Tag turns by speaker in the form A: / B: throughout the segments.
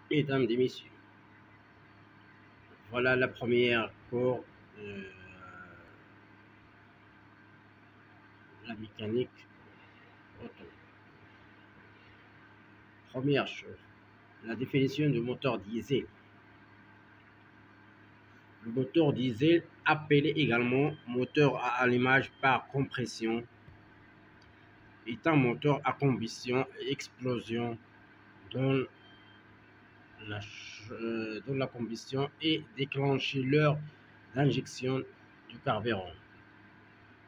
A: Mesdames et messieurs, voilà la première pour euh, la mécanique auto. Première chose, la définition du moteur diesel. Le moteur diesel, appelé également moteur à allumage par compression, est un moteur à combustion et explosion dont dont la combustion est déclenchée lors d'injection du carburant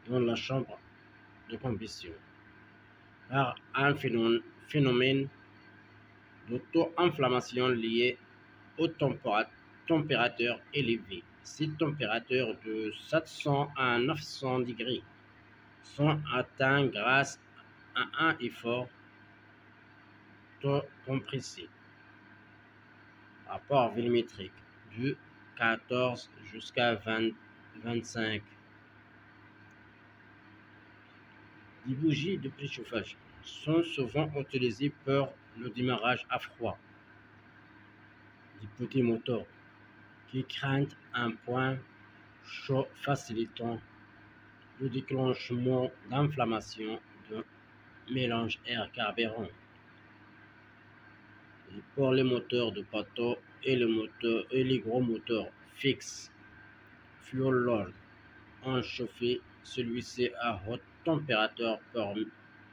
A: dans la chambre de combustion par un phénomène d'auto-inflammation lié aux températures élevées. Ces températures de 700 à 900 degrés sont atteintes grâce à un effort compressé. Rapport volumétrique de 14 jusqu'à 25. Les bougies de préchauffage sont souvent utilisées pour le démarrage à froid des petits moteurs qui craignent un point chaud facilitant le déclenchement d'inflammation de mélange air-carburant. Et pour les moteurs de bateau et les gros moteurs fixes, fuel load, on chauffait celui-ci à haute température pour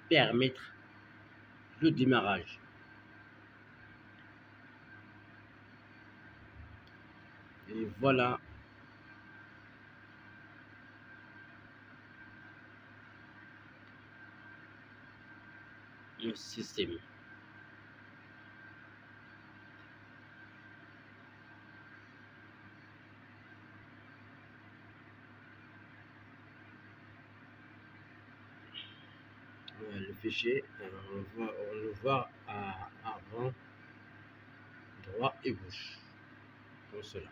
A: permettre le démarrage. Et voilà le système. Le fichier, on le voit à avant, droit et gauche, comme cela.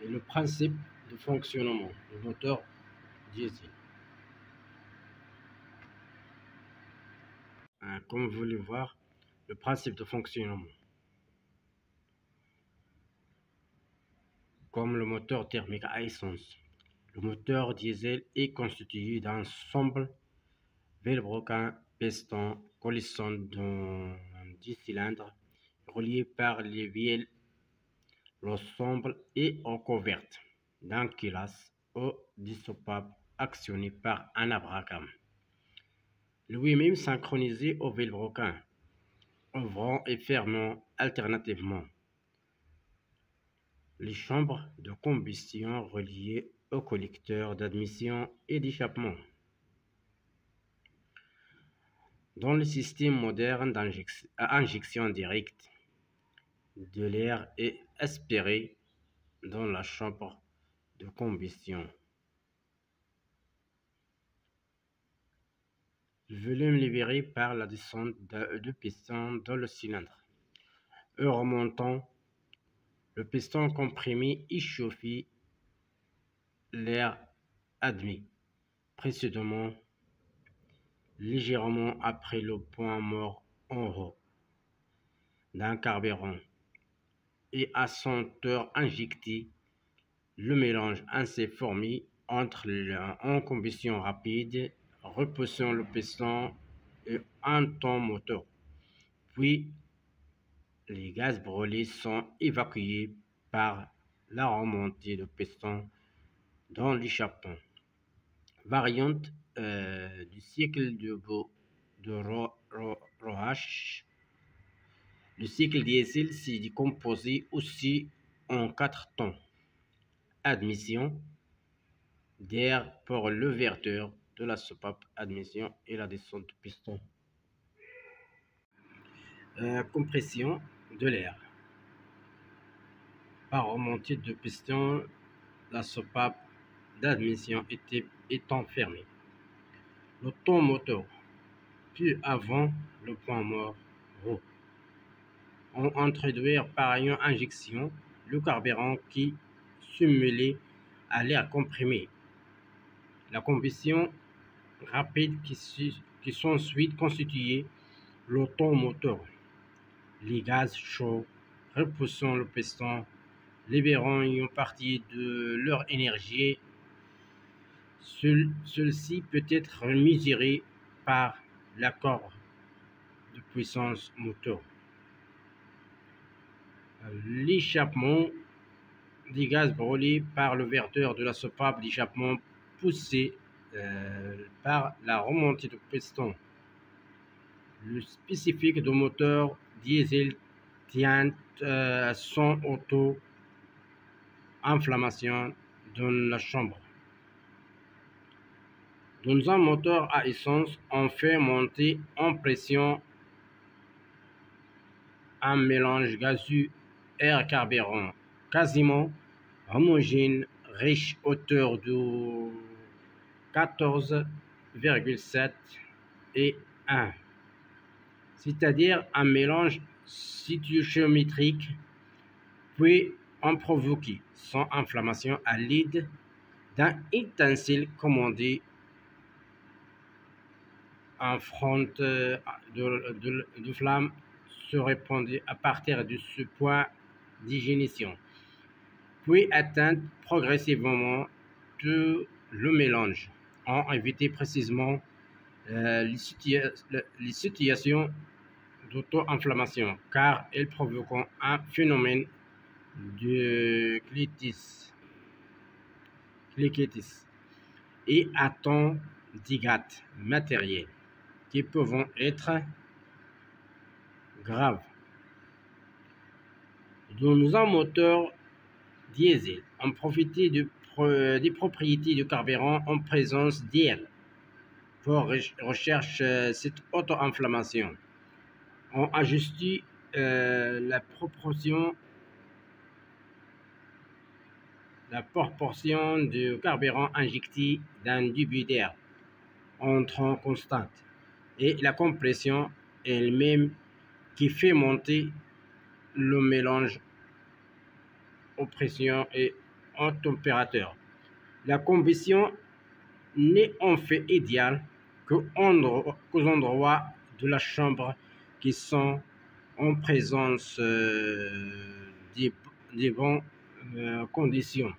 A: Et le principe de fonctionnement du moteur diesel. Comme vous voulez voir, le principe de fonctionnement. Comme le moteur thermique à essence, le moteur diesel est constitué d'un ensemble vilebrequin piston coulissant dans 10 cylindres reliés par les vielles. L'ensemble est recouvert d'un culasse ou d'isopap actionné par un abracam, lui-même synchronisé au vilebrequin, ouvrant et fermant alternativement les chambres de combustion reliées aux collecteurs d'admission et d'échappement. Dans le système moderne d'injection directe, de l'air est aspiré dans la chambre de combustion. Le volume libéré par la descente de piston dans le cylindre. En remontant, le piston comprimé échauffe l'air admis précédemment légèrement après le point mort en haut d'un carburant et à son tour injecté le mélange ainsi formé entre en combustion rapide, repoussant le piston et un temps moteur. Puis, les gaz brûlés sont évacués par la remontée de piston dans l'échappement. Variante du cycle de Roach. Le cycle diesel s'est décomposé aussi en 4 temps. Admission d'air pour l'ouverture de la soupape, admission et la descente du piston. Compression de l'air. Par remontée de piston, la soupape d'admission étant fermée. Le temps moteur, puis avant le point mort rouge. On introduit par une injection le carburant qui, simulé à l'air comprimé, la combustion rapide qui s'ensuit constitue l'automoteur. Les gaz chauds repoussant le piston, libérant une partie de leur énergie. Celle-ci peut être mesurée par l'accord de puissance moteur. L'échappement des gaz brûlés par l'ouverture de la soupape d'échappement poussée par la remontée du piston. Le spécifique du moteur diesel tient son auto-inflammation dans la chambre. Dans un moteur à essence, on fait monter en pression un mélange gazeux air-carburant quasiment homogène, riche hauteur de 14,7 et 1, c'est-à-dire un mélange stoichiométrique, puis on provoque son inflammation à l'aide d'un utensile commandé en front de flamme se répandait à partir de ce point d'ignition, puis atteindre progressivement tout le mélange, en éviter précisément les situations d'auto-inflammation, car elles provoquent un phénomène de cliquetis et atteint dégâts matériels qui peuvent être graves. Dans un moteur diesel, on profite des propriétés du carburant en présence d'air pour rechercher cette auto-inflammation. On ajuste la proportion de carburant injecté dans début d'air entrant constante et la compression elle-même qui fait monter le mélange aux pressions et en température. La combustion n'est en fait idéale qu'aux endroits de la chambre qui sont en présence des bonnes conditions,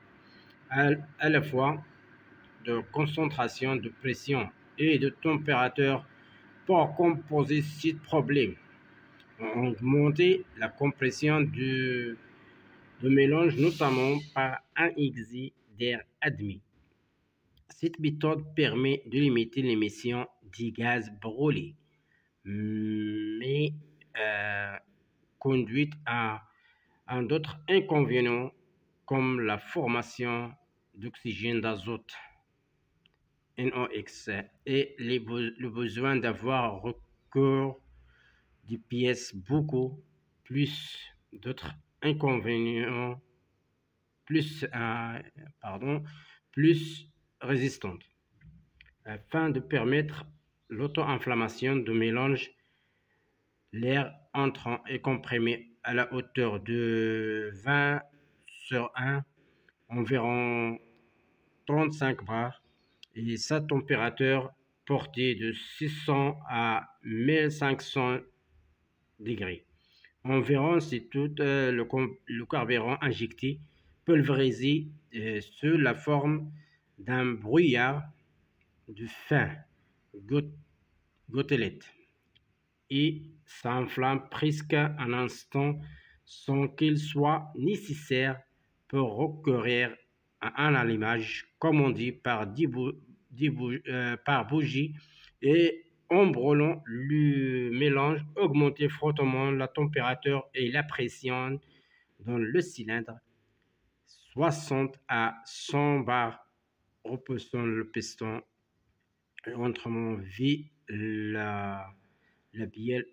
A: à la fois de concentration, de pression et de température pour composer ce problème. Augmenter la compression de mélange, notamment par un exit d'air admis. Cette méthode permet de limiter l'émission des gaz brûlés, mais conduit à d'autres inconvénients comme la formation d'oxygène d'azote NOx et le besoin d'avoir recours des pièces beaucoup plus d'autres inconvénients plus résistantes afin de permettre l'auto-inflammation de mélange. L'air entrant est comprimé à la hauteur de 20/1, environ 35 bars, et sa température portée de 600 à 1500 degrés. Environ, c'est tout le carburant injecté pulvérisé sous la forme d'un brouillard de fin gouttelette et s'enflamme presque un instant sans qu'il soit nécessaire pour recourir à un allumage commandé par bougie et en brûlant le mélange, augmenter fortement la température et la pression dans le cylindre, 60 à 100 bars, repoussant le piston et autrement via la bielle,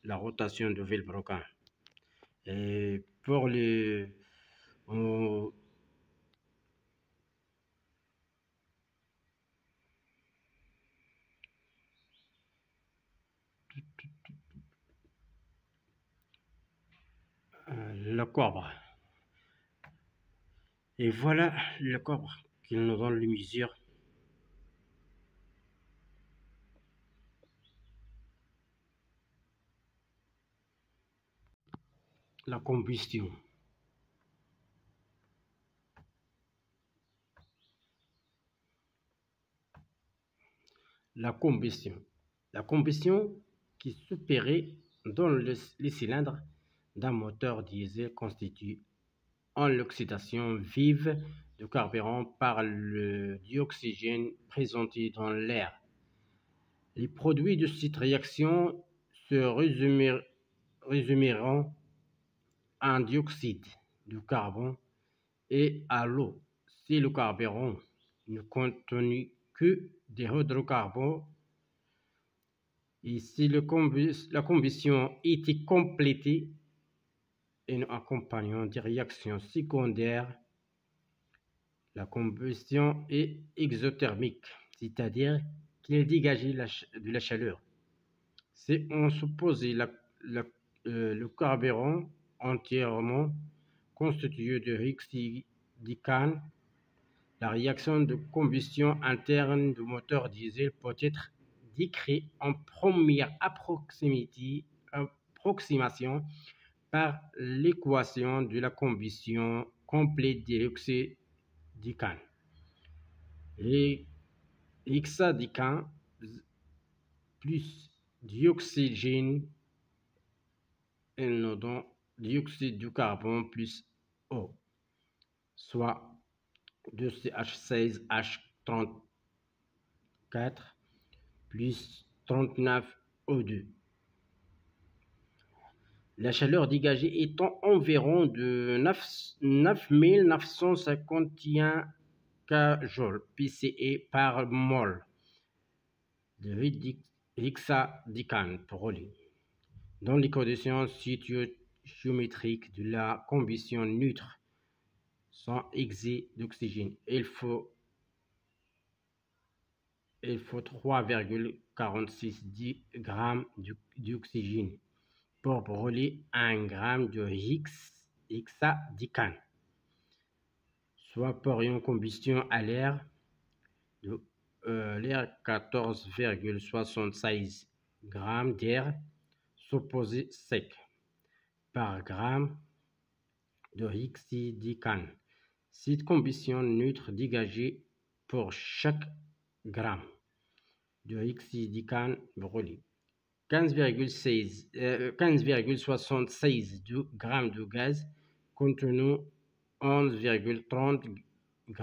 A: la rotation de Villebrequin. Et pour le courbe. Et voilà le courbe qui nous donne les mesures La combustion. La combustion. La combustion qui s'opérait dans les cylindres d'un moteur diesel constitue en l'oxydation vive du carburant par le dioxygène présenté dans l'air. Les produits de cette réaction se résumeront en dioxyde de carbone et à l'eau si le carburant ne contenait que des hydrocarbures et si la combustion était complétée en accompagnant des réactions secondaires. La combustion est exothermique, c'est-à-dire qu'il dégage de la chaleur. Si on supposait le carburant entièrement constitué de hexadécane, la réaction de combustion interne du moteur diesel peut être décrite en première approximation par l'équation de la combustion complète de l'hexadécane. L'hexadécane plus dioxygène et non dioxyde de carbone plus eau, soit 2CH6H34 plus 39O2. La chaleur dégagée étant environ de 9951 kJ PCE par mol de hexadécane brûlé. Dans les conditions stoichiométriques de la combustion neutre sans excès d'oxygène, il faut 3,46 g d'oxygène pour brûler 1 g de hexadécane, soit pour une combustion à l'air 14,76 g d'air supposé sec par gramme de hexadécane. Cette combustion neutre dégagée pour chaque gramme de hexadécane brûlé 15,76 g de gaz contenant 11,30 g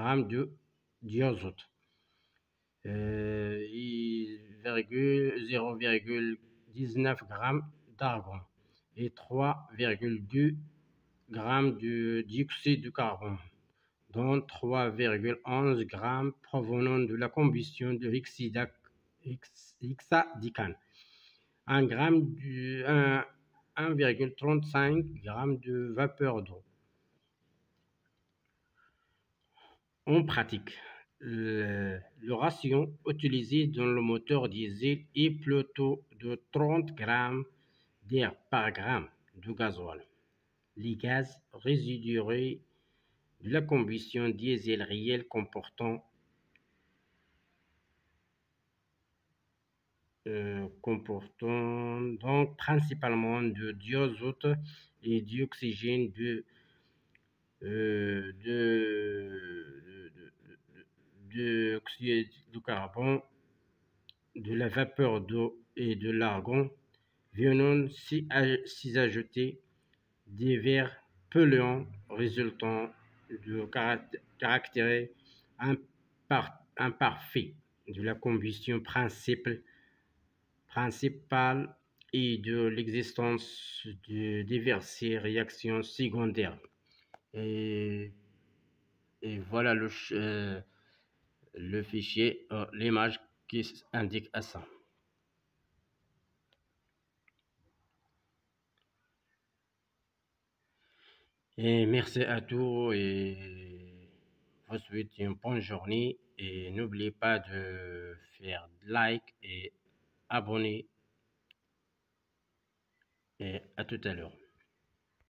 A: d'azote, 0,19 g d'argon et 3,2 g de dioxyde de carbone, dont 3,11 g provenant de la combustion de hexadécane, 1,35 g de vapeur d'eau. En pratique, le ratio utilisé dans le moteur diesel est plutôt de 30 g d'air par gramme de gasoil. Les gaz résiduels de la combustion diesel réelle comportant donc principalement de d'azote et d'oxygène d'oxyde de carbone, de la vapeur d'eau et de l'argon venant s'y ajouter divers polluants résultant de caractères imparfaits de la combustion principale et de l'existence de diverses réactions secondaires. Et voilà le fichier, l'image qui indique à ça. Et merci à tous et je vous souhaite une bonne journée et n'oubliez pas de faire like et abonner et à tout à l'heure.